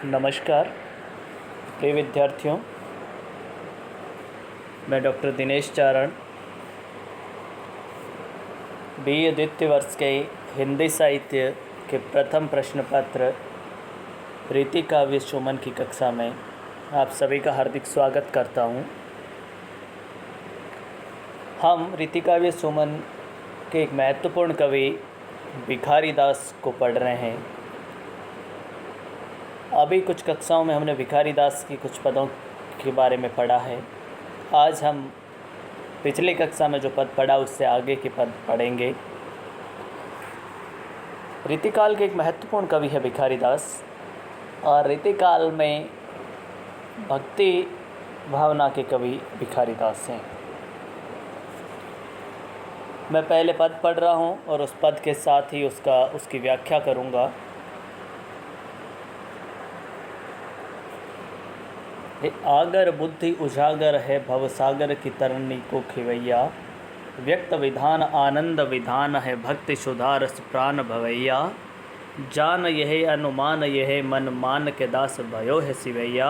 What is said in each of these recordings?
नमस्कार प्रिय विद्यार्थियों, मैं डॉक्टर दिनेश चारण BA द्वितीय वर्ष के हिंदी साहित्य के प्रथम प्रश्न पत्र रीति काव्य सुमन की कक्षा में आप सभी का हार्दिक स्वागत करता हूं। हम रीति काव्य सुमन के एक महत्वपूर्ण कवि भिखारी दास को पढ़ रहे हैं। अभी कुछ कक्षाओं में हमने भिखारी दास की कुछ पदों के बारे में पढ़ा है। आज हम पिछली कक्षा में जो पद पढ़ा उससे आगे के पद पढ़ेंगे। रीतिकाल के एक महत्वपूर्ण कवि है भिखारी दास, और रीतिकाल में भक्ति भावना के कवि भिखारी दास हैं। मैं पहले पद पढ़ रहा हूं और उस पद के साथ ही उसकी व्याख्या करूंगा। आगर बुद्धि उजागर है भवसागर की तरनी को खिवैया, व्यक्त विधान आनंद विधान है भक्ति सुधारस प्राण भवैया, जान यह अनुमान यह मन मान के दास भयो है सिवैया,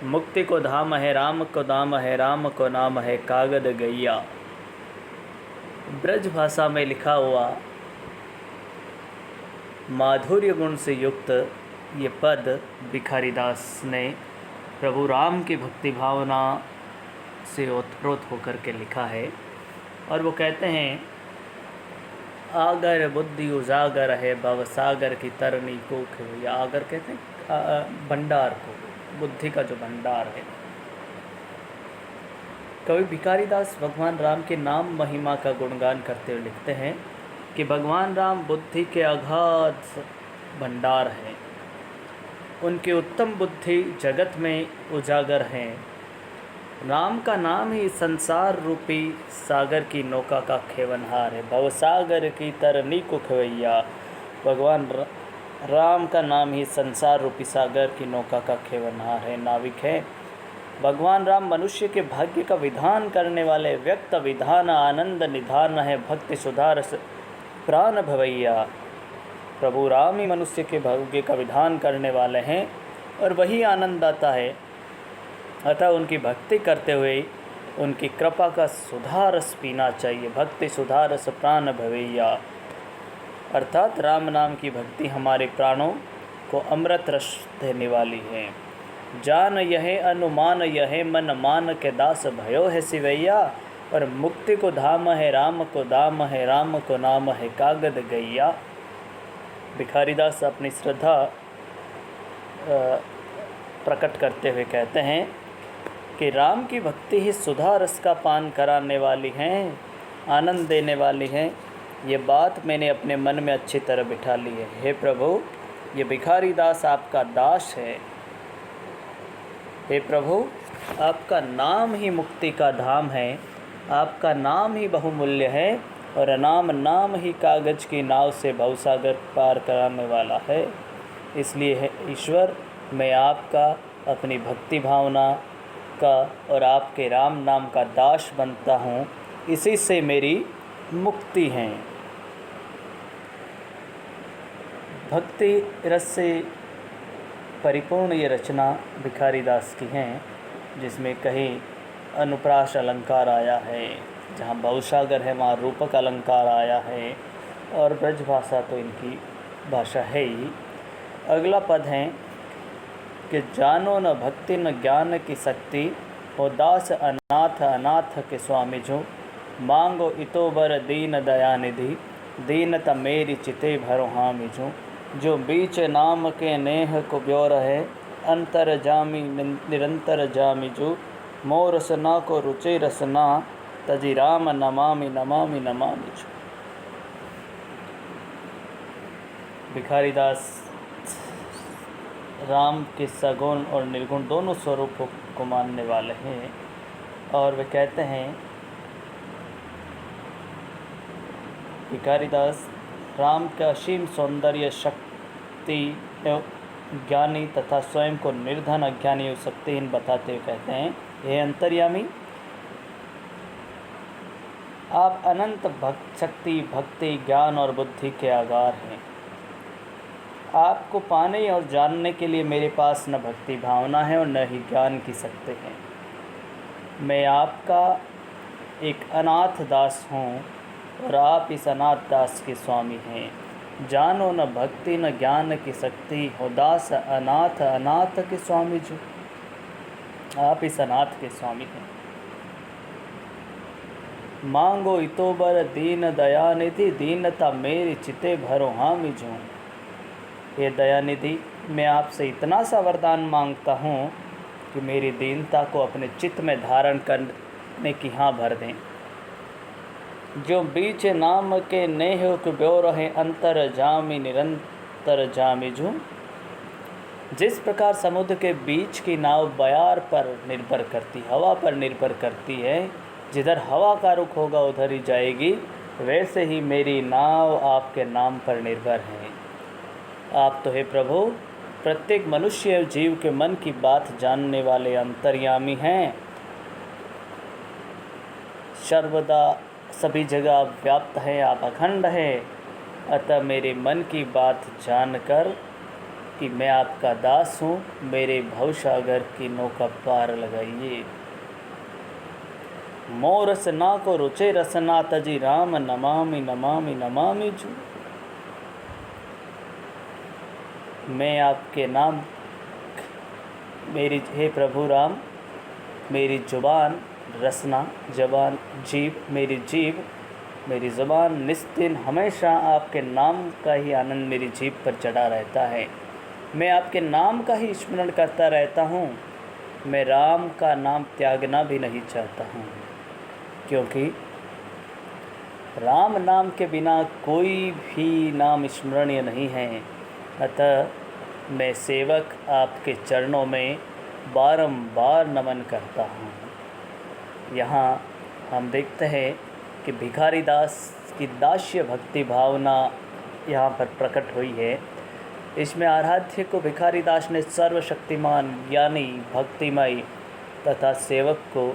मुक्ति को धाम है राम को दाम है राम को नाम है कागद गैया। ब्रज भाषा में लिखा हुआ माधुर्य गुण से युक्त ये पद भिखारी दास ने प्रभु राम की भक्ति भावना से ओतप्रोत होकर के लिखा है। और वो कहते हैं, आगर बुद्धि उजागर है भवसागर की तरनी को खिवैया। आगर कहते हैं भंडार को, बुद्धि का जो भंडार है। कवि भिखारी दास भगवान राम के नाम महिमा का गुणगान करते हुए लिखते हैं कि भगवान राम बुद्धि के अगाध भंडार हैं। उनकी उत्तम बुद्धि जगत में उजागर हैं। राम का नाम ही संसार रूपी सागर की नौका का खेवनहार है। भवसागर की तरनी को खिवैया। भगवान राम का नाम ही संसार रूपी सागर की नौका का खेवनहार है, नाविक है। भगवान राम मनुष्य के भाग्य का विधान करने वाले, व्यक्त विधान आनंद निधान है भक्ति सुधारस प्राण भवैया। प्रभु राम ही मनुष्य के भाग्य का विधान करने वाले हैं और वही आनंद आता है। अतः उनकी भक्ति करते हुए उनकी कृपा का सुधारस पीना चाहिए। भक्ति सुधारस प्राण भवैया, अर्थात राम नाम की भक्ति हमारे प्राणों को अमृत रस देने वाली है। जान यह अनुमान यह मन मान के दास भयो है सिवैया, और मुक्ति को धाम है राम को दाम है राम को नाम है कागद गैया। भिखारी दास अपनी श्रद्धा प्रकट करते हुए कहते हैं कि राम की भक्ति ही सुधा रस का पान कराने वाली हैं, आनंद देने वाली हैं। ये बात मैंने अपने मन में अच्छी तरह बिठा ली है। हे प्रभु, ये भिखारी दास आपका दास है। हे प्रभु, आपका नाम ही मुक्ति का धाम है, आपका नाम ही बहुमूल्य है, और नाम ही कागज की नाव से भवसागर पार कराने वाला है। इसलिए है ईश्वर, मैं आपका अपनी भक्ति भावना का और आपके राम नाम का दास बनता हूँ। इसी से मेरी मुक्ति है। भक्ति रस से परिपूर्ण ये रचना भिखारी दास की हैं, जिसमें कहीं अनुप्रास अलंकार आया है, जहाँ भवसागर है वहाँ रूपक अलंकार आया है, और ब्रज भाषा तो इनकी भाषा है ही। अगला पद है कि जानो न भक्ति न ज्ञान की शक्ति, हो दास अनाथ अनाथ के स्वामी जो, मांगो इतो बर दीन दया निधि, दीनता मेरी चिते भरो हामी जो बीच नाम के नेह को ब्योर है, अंतर जामी निरंतर जामी जो, मोर रसना को रुचि रसना, तजी राम नमामि नमामि नमामि जो। भिखारी दास राम के सगुण और निर्गुण दोनों स्वरूपों को मानने वाले हैं, और वे कहते हैं, भिखारी दास राम का असीम सौंदर्य, शक्ति, ज्ञानी तथा स्वयं को निर्धन अज्ञानी और शक्तिहीन बताते हुए कहते हैं, हे अंतर्यामी, आप अनंत शक्ति, भक्ति, ज्ञान और बुद्धि के आगार हैं। आपको पाने और जानने के लिए मेरे पास न भक्ति भावना है और न ही ज्ञान की शक्ति है। मैं आपका एक अनाथ दास हूँ और आप इस अनाथ दास के स्वामी हैं। जानो न भक्ति न ज्ञान की शक्ति, हो दास अनाथ अनाथ के स्वामी जो। आप इस अनाथ के स्वामी हैं। मांगो इतोबर दीन दयानिधि, दीनता मेरी चिते भरो हामी जो। हे दयानिधि, मैं आपसे इतना सा वरदान मांगता हूँ कि मेरी दीनता को अपने चित्त में धारण करने की हाँ भर दें। जो बीच नाम के नेह ब्यो रहे, अंतर जामी निरंतर जामी जूं। जिस प्रकार समुद्र के बीच की नाव बयार पर निर्भर करती, हवा पर निर्भर करती है, जिधर हवा का रुख होगा उधर ही जाएगी, वैसे ही मेरी नाव आपके नाम पर निर्भर है। आप तो हे प्रभु प्रत्येक मनुष्य एवं जीव के मन की बात जानने वाले अंतर्यामी हैं। सर्वदा सभी जगह व्याप्त है, आप अखंड है। अतः मेरे मन की बात जानकर कि मैं आपका दास हूँ, मेरे भवसागर की नौका पार लगाइए। मोर रसना को रुचे रसना, तजी राम नमामि नमामि नमामि जू। मैं आपके नाम हे प्रभु राम, मेरी जुबान रसना, जबान जीव, मेरी ज़ुबान निस्दिन हमेशा आपके नाम का ही आनंद मेरी जीभ पर चढ़ा रहता है। मैं आपके नाम का ही स्मरण करता रहता हूँ। मैं राम का नाम त्यागना भी नहीं चाहता हूँ, क्योंकि राम नाम के बिना कोई भी नाम स्मरणीय नहीं है। अतः मैं सेवक आपके चरणों में बारंबार नमन करता हूँ। यहाँ हम देखते हैं कि भिखारी दास की दास्य भक्ति भावना यहाँ पर प्रकट हुई है। इसमें आराध्य को भिखारी दास ने सर्वशक्तिमान, ज्ञानी, भक्तिमय तथा सेवक को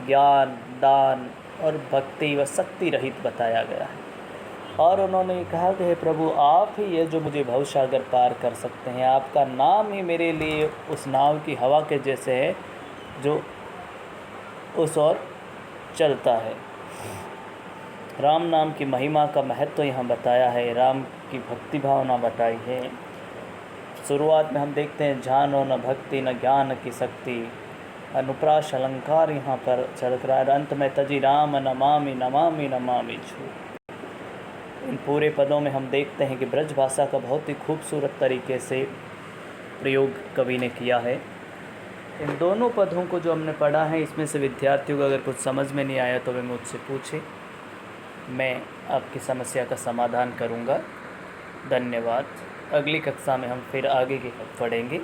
ज्ञान, दान और भक्ति व शक्ति रहित बताया गया है। और उन्होंने कहा कि हे प्रभु, आप ही ये जो मुझे भवसागर पार कर सकते हैं। आपका नाम ही मेरे लिए उस नाव की हवा के जैसे है जो उस ओर चलता है। राम नाम की महिमा का महत्व यहाँ बताया है, राम की भक्ति भावना बताई है। शुरुआत में हम देखते हैं जानो न भक्ति न ज्ञान की शक्ति, अनुप्रास अलंकार यहाँ पर चल रहा है। अंत में तजी राम नमामि नमामि नमामि छू। इन पूरे पदों में हम देखते हैं कि ब्रज भाषा का बहुत ही खूबसूरत तरीके से प्रयोग कवि ने किया है। इन दोनों पदों को जो हमने पढ़ा है, इसमें से विद्यार्थियों को अगर कुछ समझ में नहीं आया तो वे मुझसे पूछें, मैं आपकी समस्या का समाधान करूंगा। धन्यवाद। अगली कक्षा में हम फिर आगे की पढ़ेंगे।